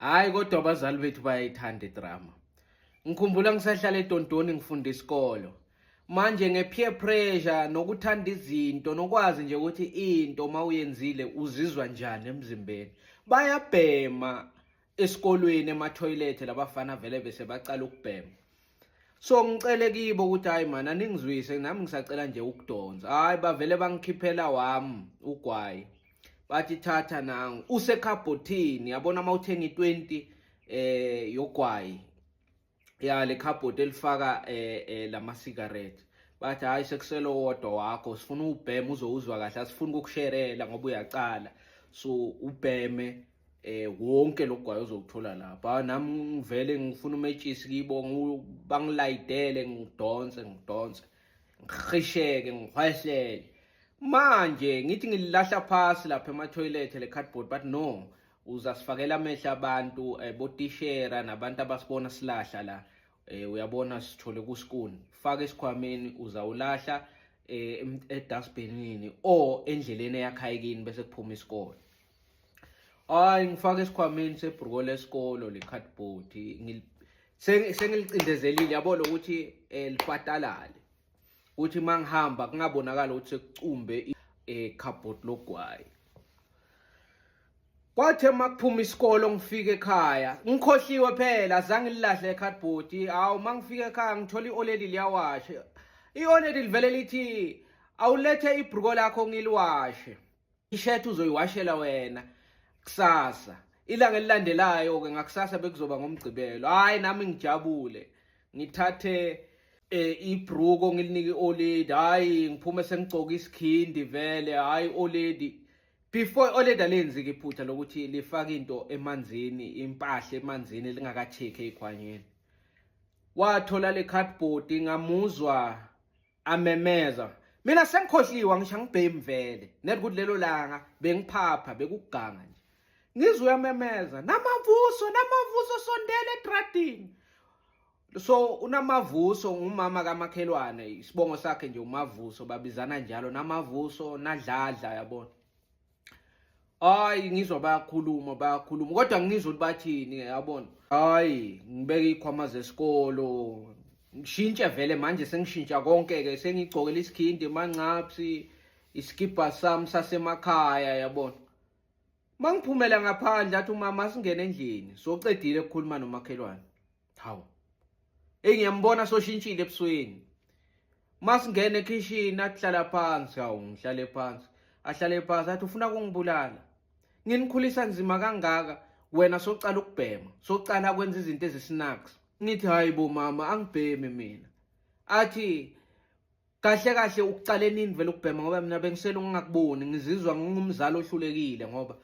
Hayi kodwa abazali bethu bayayithanda idrama. Ngikhumbula ngisahlala eDontoni ngifunda isikolo. Manje nge-peer pressure nokuthanda izinto nokwazi nje ukuthi into mawuyenzile uzizwa njani emzimbeni. Bayabhema esikolweni ema-toilet labafana vele bese bacala ukubhema. So ngicele kibo ukuthi hayi man aningizwise nami ngisacela nje ukudonsa. Hayi bavele bangikhiphela wami ugwayi. Bathi thatha nangu usekhabhothini yabona mawuthenga i20 yogwayi ya le khabhothi elifaka lama cigarette. Bathi hayi sekuselo wodwa wakho sifuna ubhema uzowuzwa kahle asifuni ukukusherela ngoba uyacala so ubheme wonke lokugwayi uzokuthola lapha. Nami ngivele ngifuna umetshisi kibo bangilayidele ngidonse ngihisheke ngihwehlele. Manje ngithi ngilahla phasi lapha ema-toilet le cardboard but no uzasifakela amehla abantu botishera nabantu abasibona silahla la uyabona sithole kusikuni faka esikhwameni uzawulahla edustbinini or endleleni eyakhayekini bese kuphuma isikole. Hayi ngifaka esikhwameni sebhuko lesikolo le cardboard sengilicindezelile yabona ukuthi lipatalale uthi mangihamba kungabonakala ukuthi sekucumbe ikhabhothi logwayi. Kwathe makuphuma isikolo ngifike ekhaya ngikhohliwe phela azange lilahle ikhabhothi. Hawu mangifike ekhaya ngithola ioledi liyawasha. Ioledi livele lithi awulethe ibhuko lakho ngiliwashe. Ishethi uzoyiwashela wena kusasa. Ilanga elilandelayo ke ngakusasa bekuzoba ngomgcibelo. Hayi nami ngijabule ngithathe ibruko ngilinike oledi. Hayi ngiphume sengigcoka isikhindi vele. Hayi oledi before oledi alenzi ke iphutha lokuthi lifaka into emanzini impahla emanzini lingakacheck ekhwanyeni. Wathola le cardboard ngamuzwa amemeza. Mina sengikhohliwa ngisho ngibhemi vele net ukuthi lelo langa bengiphapha bekuganga nje. Ngizwe uyamemeza namavuso sondele edradini. So unamavuso ngumama kamakhelwane isibongo sakhe nje umavuso babizana njalo namavuso nadladla yabona. Hayi ngizwa bayakhuluma kodwa ngizwe ukuthi bathini yabona. Hayi ngibeka ikhwama zesikolo ngishintshe vele manje sengishintsha konke ke sengigcokela isikhindi mancaphsi iskipa sami sasemakhaya yabona. Mangiphumela ngaphandle athi umama singene endlini socedile ukukhuluma nomakhelwane. Hawu ngiyambona soshintshile ebusweni. Masingene ekitchen ahlala phansi. Hawu ngihlale phansi ahlale phansi athi ufuna ukungibulala nginikhulisa nzima kangaka wena socala ukubhema socala kwenza izinto ezisnacks. Ngithi hayi bo mama angibheme mina. Athi kahle ukucala nini vele ukubhema ngoba mina bengisela ungakuboni ngizizwa ngingumzali ohlulekile ngoba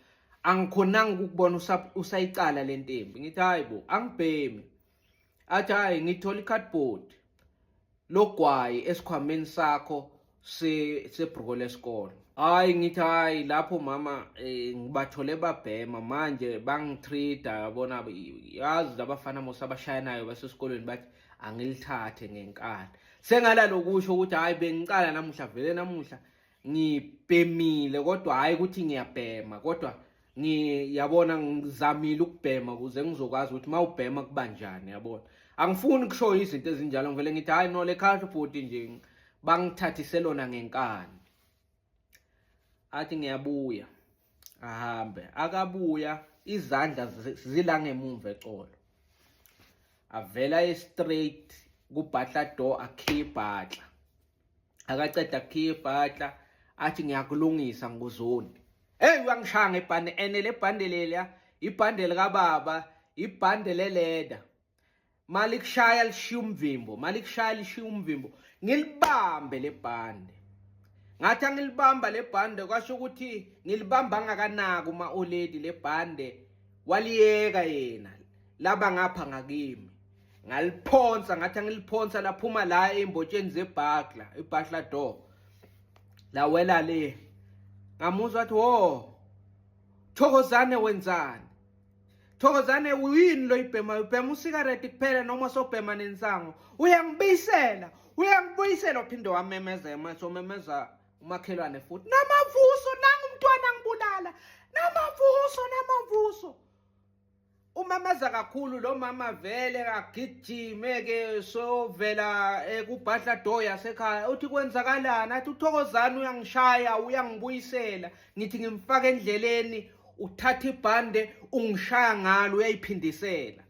angikhonanga ukubona usayicala lentembi. Ngithi hayi bo angibhemi. Athi hayi ngithola icardboard logwayi esikhwameni sakho sebhuko lesikolo. Hayi ngithi hayi lapho mama ngibathole babhema manje bangitreata yabona yazi labafana mosabashayanayo basesikolweni bathi angilithathe ngenkani. Sengalalo lokusho ukuthi hayi bengicala namuhla vele namuhla ngibhemile kodwa hayi ukuthi ngiyabhema kodwa ngiyabona ngizamile ukubhema ukuze ngizokwazi ukuthi mawubhema kubanjani yabona. Angifuni ukusho izinto ezinjalo ngivele ngithi hayi no le cardboard nje bangithathiselona ngenkani. Athi ngiyabuya ahambe akabuya izandla zila ngemuva eqolo. Avela straight kubhatla door akhiphatla. Akaceda akhiphatla athi ngiyakulungisa ngozoni. Hey uyangishanga ibhande enele ibhandelela ibhandele kababa ibhandele leda. Malikushaya lishiya umvimbo ngilibambe lebhande. Ngathi angilibamba lebhande kwasho ukuthi ngilibamba ngakanaka uma oledi lebhande waliyeka yena laba ngapha ngakimi. Ngaliphonsa ngathi angiliphonsa laphuma la embotsheni zebhakla ibhakla door. La wela le ngamuzwa athi wo Thokozane wenzani? Thokozane uyini lo ibhema usigareti kuphela noma sobhema nensango. Uyangibuyisela uphinde wamemeza memeza umakhelwane futhi. Namavuso nangu umntwana ngibulala. Namavuso. umamaza kakhulu lo mama vele kagijime ke sovela kubhadla door yasekhaya uthi kwenzakalani athi uThokozani uyangishaya uyangibuyisela ngithi ngimfaka endleleni uthatha ibhande ungishaya ngalo uyayiphindisela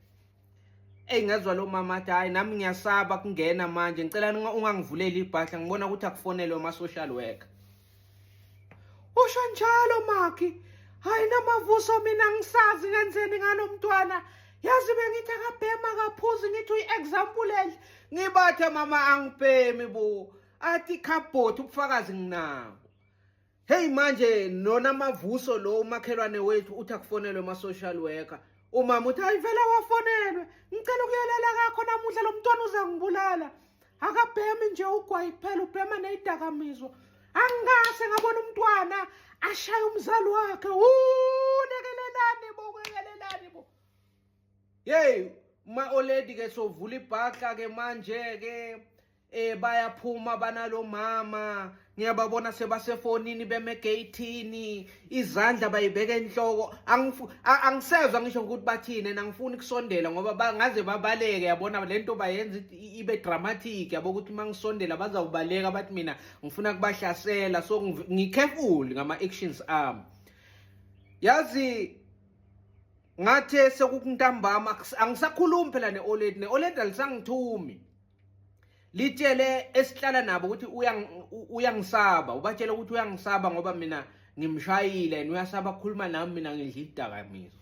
ngezwa lo mama athi hayi nami ngiyasaba kungena manje ngicela ungangivuleli ibhadla ngibona ukuthi akufonelwe ama-social worker. Usho njalo Makhi, hayi namavuso mina ngisazi ngenzeni ngalo mntwana, yazi bengithi akabhema kaphuzi ngithi uyi-example enhle ngibathe mama angibhemi bo athi khabhoti ubufakazi nginabo. Hey manje nona amavuso lo umakhelwane wethu uthi akufonelwe ama-social worker, umama uthi hayi vele wafonelwe ngicela ukuyelela kakho namuhla lo mntwana uzangibulala, akabhemi nje ugwayi kuphela ubhema neyidakamizwa. Angase ngabona umntwana ashaya umzali wakhe lekelelani bo. Hey ma-oledi ke sovula ibhakla ke manje ke bayaphuma banalo mama ngiyababona sebasefonini bemegeyithini izandla bayibeka enhloko angisezwa ngisho ukuthi bathini nangifuni ukusondela ngoba bangaze babaleke yabona lento bayenza ibe dramatic yabo ukuthi mangisondela bazawubaleka bathi mina ngifuna kubahlasela so ngicareful ngama actions ami. Yazi ngathi sekukuntambama angisakhulumi phela ne-oledi alisangithumi litshele esihlala nabo ukuthi uyangisaba ubatshele ukuthi uyangisaba ngoba mina ngimshayile and uyasaba ukukhuluma nami mina ngidla idakamizwa.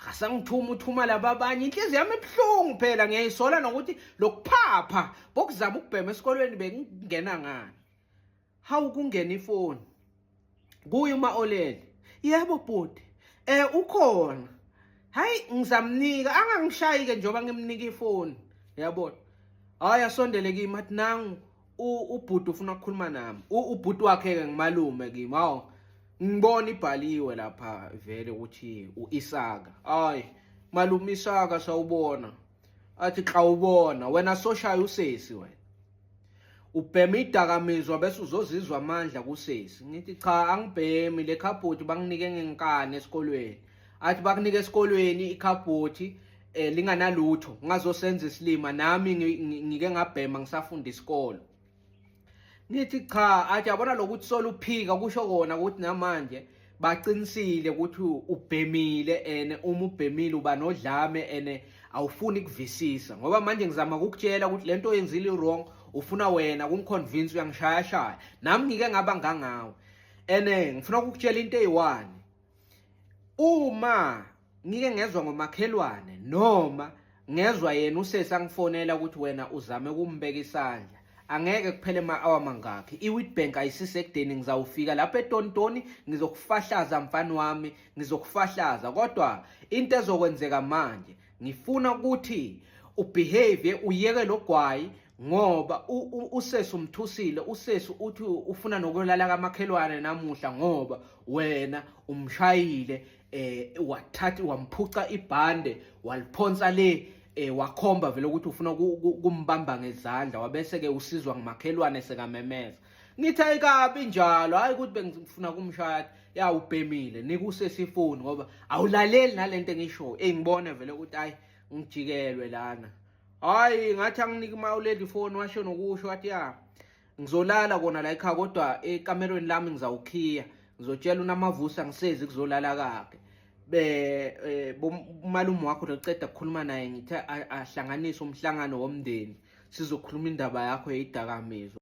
Akasangithuma uthuma laba abanye inhliziyo yami ebuhlungu phela ngiyayisola nokuthi lokuphapha bokuzama ukubhema esikolweni bekungena ngani. Hawu kungena ifoni kuye uma-oledi, yebo bhuti ukhona, hayi ngizamnika angangishayi-ke njengoba ngimnika ifoni yabona. Hayi asondele kimi athi nangu ubhuti ufuna ukukhuluma nami, ubhuti wakhe-ke ngimalume kimi. Hawu ngibona ibhaliwe lapha vele ukuthi u-Isaka. Hayi malume Isaka sawubona, athi xa ubona wena soshaya usesi wena ubheme idakamizwa bese uzozizwa amandla kusesi. Ngithi cha angibhemi le khabhoti banginike ngenkani esikolweni. Athi bakunike esikolweni ikhabhoti linganalutho ngazosenza isilima nami ngike ngabhema ngisafunda isikolo. Nithi cha athi yabona lokuthi sola uphika kusho kona ukuthi namanje baqinisile ukuthi ubhemile and uma ubhemile uba nodlame and awufuni kuvisisa ngoba manje ngizama ukukutshela ukuthi lento oyenzile wrong ufuna wena kungiconvince uyangishaya shaya nami ngike ngaba ngangawe and ngifuna ukukutshela into eyi-1 uma ngike ngezwa ngomakhelwane noma ngezwa yena usesi angifonela ukuthi wena uzame ukumbeka isandla angeke kuphele ama-hour mangakhi i-Witbank ayisisekudeni ngizawufika lapha eTontoni ngizokufahlaza mfana wami ngizokufahlaza kodwa into ezokwenzeka manje ngifuna ukuthi ubehave uyeke logwayi ngoba usesi umthusile usesi uthi ufuna nokulala kamakhelwane namuhla ngoba wena umshayile wathatha wamphuca ibhande waliphonsa le wakhomba vele ukuthi ufuna kumbamba ngezandla wabese-ke usizwa ngumakhelwane sekamemeza. Ngithi ayikabi njalo hayi ukuthi bengifuna kumshaya ya ubhemile nika usesifoni ngoba awulaleli nalento engisho ngibone vele ukuthi hayi ngijikelwe lana. Hayi ngathi anginike uma-oledi ifoni washo nokusho wathi ya ngizolala kona la ekhaya kodwa ekamerweni lami ngizawukhiya ngizotshela unamavuso angisezi kuzolala kakhe. Umalume wakho uceda ukukhuluma naye ngithi ahlanganise umhlangano womndeni sizokhuluma indaba yakho yeyidakamizwa.